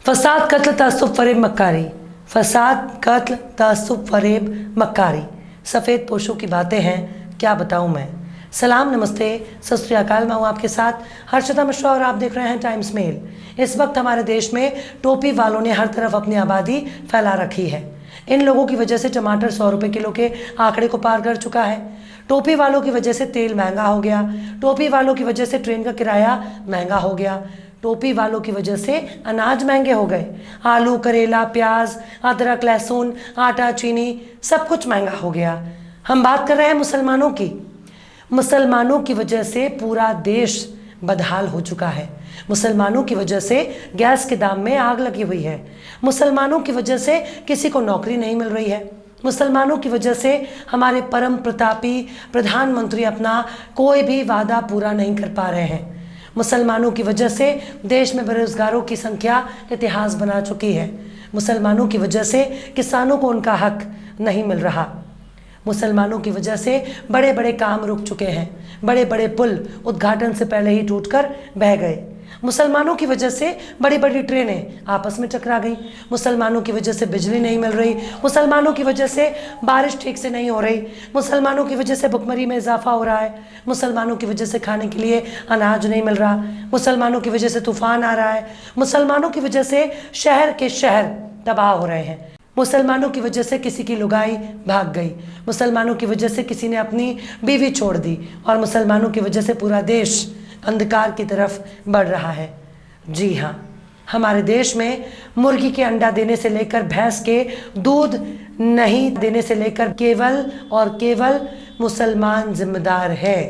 फसाद कत्ल तअस्सुब फरेब मक्कारी, फसाद कत्ल तअस्सुब फरेब मक्कारी, सफ़ेद पोशों की बातें हैं, क्या बताऊं मैं। सलाम, नमस्ते, सत श्री अकाल। मैं हूं आपके साथ हर्षिता मिश्रा और आप देख रहे हैं टाइम्स मेल। इस वक्त हमारे देश में टोपी वालों ने हर तरफ अपनी आबादी फैला रखी है। इन लोगों की वजह से टमाटर 100 रुपये किलो के आंकड़े को पार कर चुका है। टोपी वालों की वजह से तेल महंगा हो गया। टोपी वालों की वजह से ट्रेन का किराया महंगा हो गया। टोपी वालों की वजह से अनाज महंगे हो गए। आलू, करेला, प्याज, अदरक, लहसुन, आटा, चीनी, सब कुछ महंगा हो गया। हम बात कर रहे हैं मुसलमानों की। मुसलमानों की वजह से पूरा देश बदहाल हो चुका है। मुसलमानों की वजह से गैस के दाम में आग लगी हुई है। मुसलमानों की वजह से किसी को नौकरी नहीं मिल रही है। मुसलमानों की वजह से हमारे परम प्रतापी प्रधानमंत्री अपना कोई भी वादा पूरा नहीं कर पा रहे हैं। मुसलमानों की वजह से देश में बेरोजगारों की संख्या इतिहास बना चुकी है। मुसलमानों की वजह से किसानों को उनका हक नहीं मिल रहा। मुसलमानों की वजह से बड़े बड़े काम रुक चुके हैं। बड़े बड़े पुल उद्घाटन से पहले ही टूटकर बह गए। मुसलमानों की वजह से बड़ी बड़ी ट्रेनें आपस में टकरा गई। मुसलमानों की वजह से बिजली नहीं मिल रही। मुसलमानों की वजह से बारिश ठीक से नहीं हो रही। मुसलमानों की वजह से भुखमरी में इजाफा हो रहा है। मुसलमानों की वजह से खाने के लिए अनाज नहीं मिल रहा। मुसलमानों की वजह से तूफान आ रहा है। मुसलमानों की वजह से शहर के शहर तबाह हो रहे हैं। मुसलमानों की वजह से किसी की लुगाई भाग गई। मुसलमानों की वजह से किसी ने अपनी बीवी छोड़ दी। और मुसलमानों की वजह से पूरा देश अंधकार की तरफ बढ़ रहा है। जी हाँ, हमारे देश में मुर्गी के अंडा देने से लेकर भैंस के दूध नहीं देने से लेकर केवल और केवल मुसलमान जिम्मेदार है।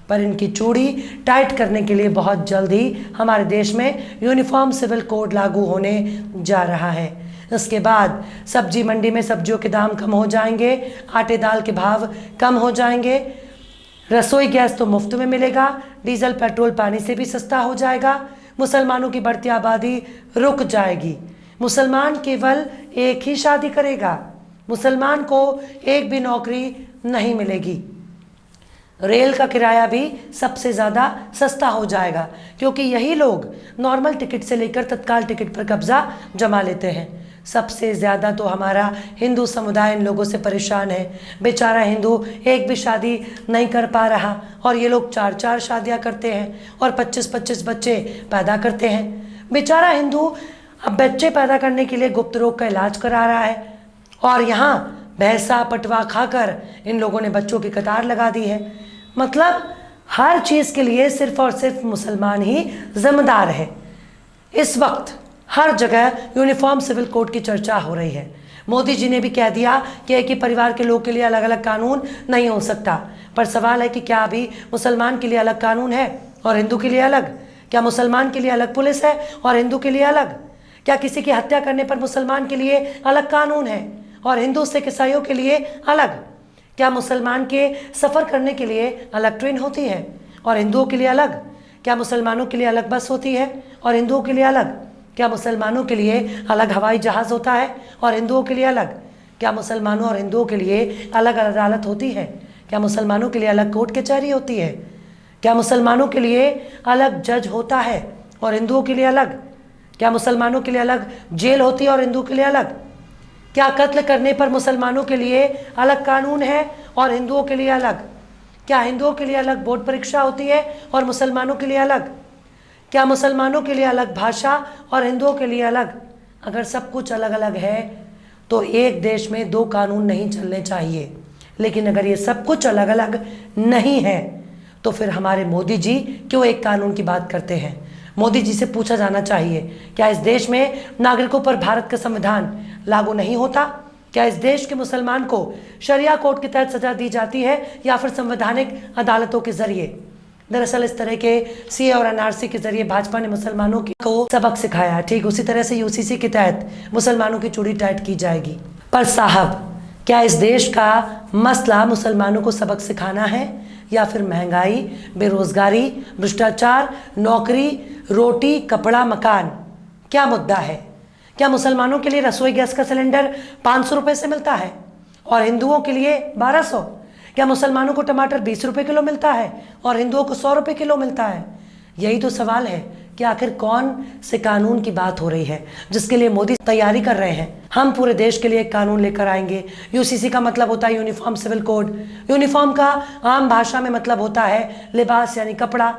पर इनकी चूड़ी टाइट करने के लिए बहुत जल्द ही हमारे देश में यूनिफॉर्म सिविल कोड लागू होने जा रहा है। इसके बाद सब्जी मंडी में सब्जियों के दाम कम हो जाएंगे, आटे दाल के भाव कम हो जाएंगे, रसोई गैस तो मुफ्त में मिलेगा, डीजल पेट्रोल पानी से भी सस्ता हो जाएगा, मुसलमानों की बढ़ती आबादी रुक जाएगी। मुसलमान केवल एक ही शादी करेगा, मुसलमान को एक भी नौकरी नहीं मिलेगी। रेल का किराया भी सबसे ज़्यादा सस्ता हो जाएगा, क्योंकि यही लोग नॉर्मल टिकट से लेकर तत्काल टिकट पर कब्जा जमा लेते हैं। सबसे ज़्यादा तो हमारा हिंदू समुदाय इन लोगों से परेशान है। बेचारा हिंदू एक भी शादी नहीं कर पा रहा और ये लोग 4-4 शादियां करते हैं और 25-25 बच्चे पैदा करते हैं। बेचारा हिंदू अब बच्चे पैदा करने के लिए गुप्त रोग का इलाज करा रहा है और यहाँ भैंसा पटवा खाकर इन लोगों ने बच्चों की कतार लगा दी है। मतलब हर चीज़ के लिए सिर्फ और सिर्फ मुसलमान ही जिम्मेदार है। इस वक्त हर जगह यूनिफॉर्म सिविल कोड की चर्चा हो रही है। मोदी जी ने भी कह दिया कि एक ही परिवार के लोग के लिए अलग अलग कानून नहीं हो सकता। पर सवाल है कि क्या अभी मुसलमान के लिए अलग कानून है और हिंदू के लिए अलग? क्या मुसलमान के लिए अलग पुलिस है और हिंदू के लिए अलग? क्या किसी की हत्या करने पर मुसलमान के लिए अलग कानून है और हिंदू सिख ईसाइयों के लिए अलग? क्या मुसलमान के सफ़र करने के लिए अलग ट्रेन होती है और हिंदुओं के लिए अलग? क्या मुसलमानों के लिए अलग बस होती है और हिंदुओं के लिए अलग? क्या मुसलमानों के लिए अलग हवाई जहाज़ होता है और हिंदुओं के लिए अलग? क्या मुसलमानों और हिंदुओं के लिए अलग अदालत होती है? क्या मुसलमानों के लिए अलग कोर्ट कचहरी होती है? क्या मुसलमानों के लिए अलग जज होता है और हिंदुओं के लिए अलग? क्या मुसलमानों के लिए अलग जेल होती है और हिंदुओं के लिए अलग? क्या कत्ल करने पर मुसलमानों के लिए अलग कानून है और हिंदुओं के लिए अलग? क्या हिंदुओं के लिए अलग बोर्ड परीक्षा होती है और मुसलमानों के लिए अलग? क्या मुसलमानों के लिए अलग भाषा और हिंदुओं के लिए अलग? अगर सब कुछ अलग अलग है तो एक देश में 2 कानून नहीं चलने चाहिए। लेकिन अगर ये सब कुछ अलग अलग नहीं है तो फिर हमारे मोदी जी क्यों एक कानून की बात करते हैं? मोदी जी से पूछा जाना चाहिए, क्या इस देश में नागरिकों पर भारत का संविधान लागू नहीं होता? क्या इस देश के मुसलमान को शरिया कोर्ट के तहत सजा दी जाती है या फिर संवैधानिक अदालतों के जरिए? दरअसल इस तरह के सीए और एनआरसी के जरिए भाजपा ने मुसलमानों को सबक सिखाया। ठीक उसी तरह से यूसीसी के तहत मुसलमानों की चूड़ी टाइट की जाएगी। पर साहब, क्या इस देश का मसला मुसलमानों को सबक सिखाना है या फिर महंगाई, बेरोजगारी, भ्रष्टाचार, नौकरी, रोटी, कपड़ा, मकान? क्या मुद्दा है? क्या मुसलमानों के लिए रसोई गैस का सिलेंडर 500 रुपये से मिलता है और हिंदुओं के लिए 1200? क्या मुसलमानों को टमाटर 20 रुपये किलो मिलता है और हिंदुओं को 100 रुपये किलो मिलता है? यही तो सवाल है कि आखिर कौन से कानून की बात हो रही है जिसके लिए मोदी तैयारी कर रहे हैं। हम पूरे देश के लिए एक कानून लेकर आएंगे। यूसीसी का मतलब होता है यूनिफॉर्म सिविल कोड। यूनिफॉर्म का आम भाषा में मतलब होता है लिबास यानी कपड़ा।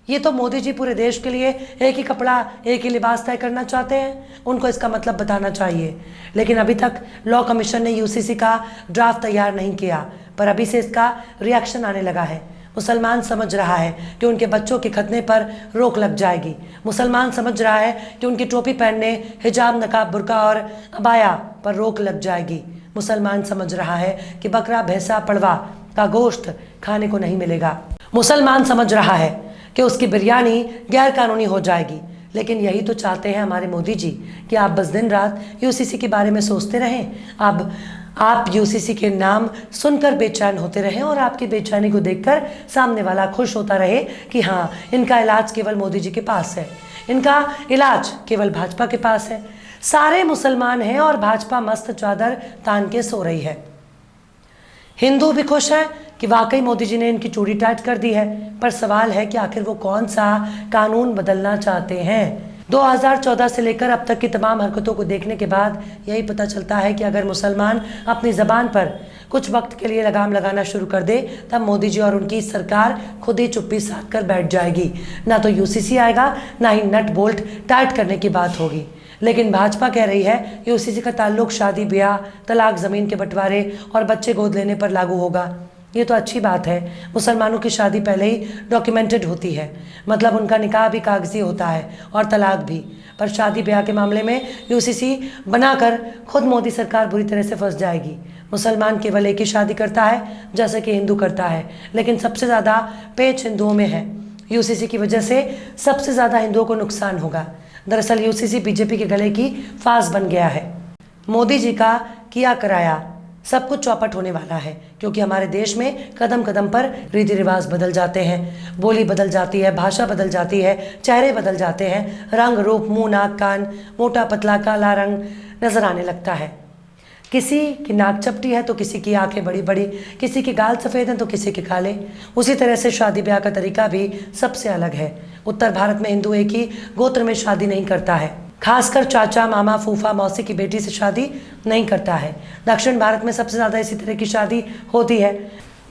ये तो मोदी जी पूरे देश के लिए एक ही कपड़ा, एक ही लिबास तय करना चाहते हैं। उनको इसका मतलब बताना चाहिए। लेकिन अभी तक लॉ कमीशन ने यूसीसी का ड्राफ्ट तैयार नहीं किया, पर अभी से इसका रिएक्शन आने लगा है। मुसलमान समझ रहा है कि उनके बच्चों के खतने पर रोक लग जाएगी। मुसलमान समझ रहा है कि उनकी टोपी पहनने, हिजाब, नकाब, बुर्का और अबाया पर रोक लग जाएगी। मुसलमान समझ रहा है कि बकरा, भैंसा, पड़वा का गोश्त खाने को नहीं मिलेगा। मुसलमान समझ रहा है कि उसकी बिरयानी गैर कानूनी हो जाएगी। लेकिन यही तो चाहते हैं हमारे मोदी जी कि आप बस दिन रात यूसीसी के बारे में सोचते रहें। अब आप यूसीसी के नाम सुनकर बेचैन होते रहें और आपकी बेचैनी को देखकर सामने वाला खुश होता रहे कि हाँ, इनका इलाज केवल मोदी जी के पास है, इनका इलाज केवल भाजपा के पास है। सारे मुसलमान हैं और भाजपा मस्त चादर तान के सो रही है। हिंदू भी खुश है कि वाकई मोदी जी ने इनकी चूड़ी टाइट कर दी है, पर सवाल है कि आखिर वो कौन सा कानून बदलना चाहते हैं। 2014 से लेकर अब तक की तमाम हरकतों को देखने के बाद यही पता चलता है कि अगर मुसलमान अपनी ज़बान पर कुछ वक्त के लिए लगाम लगाना शुरू कर दे, तब मोदी जी और उनकी सरकार खुद ही चुप्पी साध कर बैठ जाएगी। ना तो यूसीसी आएगा, ना ही नट बोल्ट टाइट करने की बात होगी। लेकिन भाजपा कह रही है यूसीसी का ताल्लुक शादी, ब्याह, तलाक, ज़मीन के बंटवारे और बच्चे गोद लेने पर लागू होगा। ये तो अच्छी बात है। मुसलमानों की शादी पहले ही डॉक्यूमेंटेड होती है, मतलब उनका निकाह भी कागजी होता है और तलाक भी। पर शादी ब्याह के मामले में यूसीसी बनाकर खुद मोदी सरकार बुरी तरह से फंस जाएगी। मुसलमान केवल एक ही शादी करता है जैसे कि हिंदू करता है, लेकिन सबसे ज़्यादा पेच हिंदुओं में है। यूसीसी की वजह से सबसे ज़्यादा हिंदुओं को नुकसान होगा। दरअसल यूसीसी बीजेपी के गले की फांस बन गया है। मोदी जी का किया कराया सब कुछ चौपट होने वाला है, क्योंकि हमारे देश में कदम कदम पर रीति रिवाज बदल जाते हैं, बोली बदल जाती है, भाषा बदल जाती है, चेहरे बदल जाते हैं, रंग रूप, मुंह, नाक, कान, मोटा पतला, काला रंग नजर आने लगता है। किसी की नाक चपटी है तो किसी की आंखें बड़ी बड़ी, किसी के गाल सफ़ेद हैं तो किसी के काले। उसी तरह से शादी ब्याह का तरीका भी सबसे अलग है। उत्तर भारत में हिंदू एक ही गोत्र में शादी नहीं करता है, खासकर चाचा, मामा, फूफा, मौसी की बेटी से शादी नहीं करता है। दक्षिण भारत में सबसे ज़्यादा इसी तरह की शादी होती है।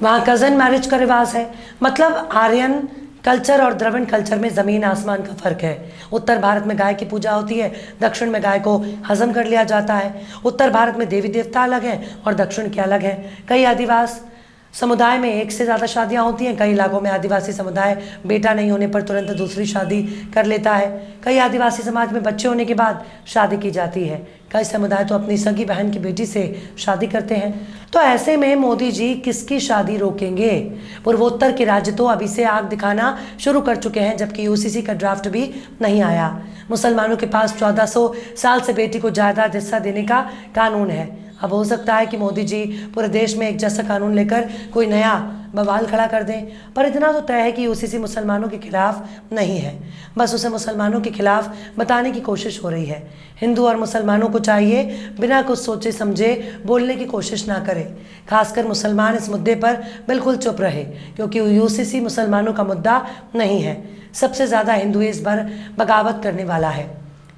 वहाँ कज़न मैरिज का रिवाज है। मतलब आर्यन कल्चर और द्रविड़ कल्चर में ज़मीन आसमान का फ़र्क है। उत्तर भारत में गाय की पूजा होती है, दक्षिण में गाय को हजम कर लिया जाता है। उत्तर भारत में देवी देवता अलग हैं और दक्षिण के अलग हैं। कई आदिवासी समुदाय में एक से ज़्यादा शादियां होती हैं। कई इलाकों में आदिवासी समुदाय बेटा नहीं होने पर तुरंत दूसरी शादी कर लेता है। कई आदिवासी समाज में बच्चे होने के बाद शादी की जाती है। कई समुदाय तो अपनी सगी बहन की बेटी से शादी करते हैं। तो ऐसे में मोदी जी किसकी शादी रोकेंगे? पूर्वोत्तर के राज्य तो अभी से आग दिखाना शुरू कर चुके हैं, जबकि यूसीसी का ड्राफ्ट भी नहीं आया। मुसलमानों के पास 1400 साल से बेटी को जायदाद हिस्सा देने का कानून है। अब हो सकता है कि मोदी जी पूरे देश में एक जैसा कानून लेकर कोई नया बवाल खड़ा कर दें, पर इतना तो तय है कि यूसीसी मुसलमानों के खिलाफ नहीं है, बस उसे मुसलमानों के खिलाफ बताने की कोशिश हो रही है। हिंदू और मुसलमानों को चाहिए बिना कुछ सोचे समझे बोलने की कोशिश ना करें। खासकर मुसलमान इस मुद्दे पर बिल्कुल चुप रहे, क्योंकि यूसीसी मुसलमानों का मुद्दा नहीं है। सबसे ज़्यादा हिंदू इस बार बगावत करने वाला है।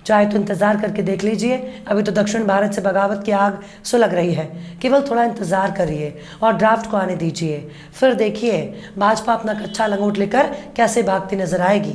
चाहे तो इंतज़ार करके देख लीजिए, अभी तो दक्षिण भारत से बगावत की आग सुलग रही है। केवल थोड़ा इंतज़ार करिए और ड्राफ्ट को आने दीजिए, फिर देखिए भाजपा अपना कच्चा लंगोट लेकर कैसे भागती नजर आएगी।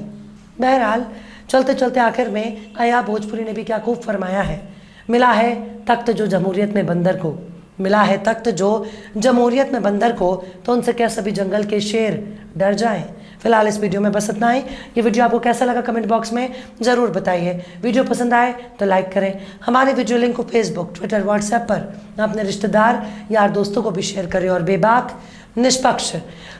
बहरहाल चलते चलते आखिर में आया भोजपुरी ने भी क्या खूब फरमाया है, मिला है तख्त जो जमहूरियत में बंदर को, मिला है तख्त जो जमहूरियत में बंदर को, तो उनसे क्या सभी जंगल के शेर डर जाएं। फिलहाल इस वीडियो में बस इतना ही। ये वीडियो आपको कैसा लगा कमेंट बॉक्स में ज़रूर बताइए। वीडियो पसंद आए तो लाइक करें। हमारे वीडियो लिंक को फेसबुक, ट्विटर, व्हाट्सएप पर अपने रिश्तेदार, यार, दोस्तों को भी शेयर करें। और बेबाक, निष्पक्ष,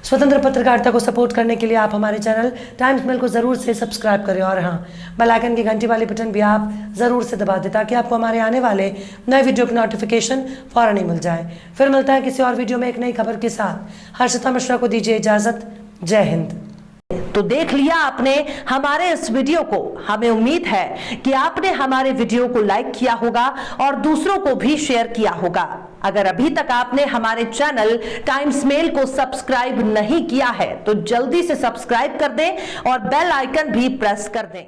स्वतंत्र पत्रकारिता को सपोर्ट करने के लिए आप हमारे चैनल टाइम्स मेल को ज़रूर से सब्सक्राइब करें। और हाँ, बेल आइकन की घंटी वाली बटन भी आप ज़रूर से दबा दें, ताकि आपको हमारे आने वाले नए वीडियो की नोटिफिकेशन फ़ौरन ही मिल जाए। फिर मिलता है किसी और वीडियो में एक नई खबर के साथ। हर्षिता मिश्रा को दीजिए इजाज़त। जय हिंद। तो देख लिया आपने हमारे इस वीडियो को। हमें उम्मीद है कि आपने हमारे वीडियो को लाइक किया होगा और दूसरों को भी शेयर किया होगा। अगर अभी तक आपने हमारे चैनल टाइम्स मेल को सब्सक्राइब नहीं किया है तो जल्दी से सब्सक्राइब कर दें और बेल आइकन भी प्रेस कर दें।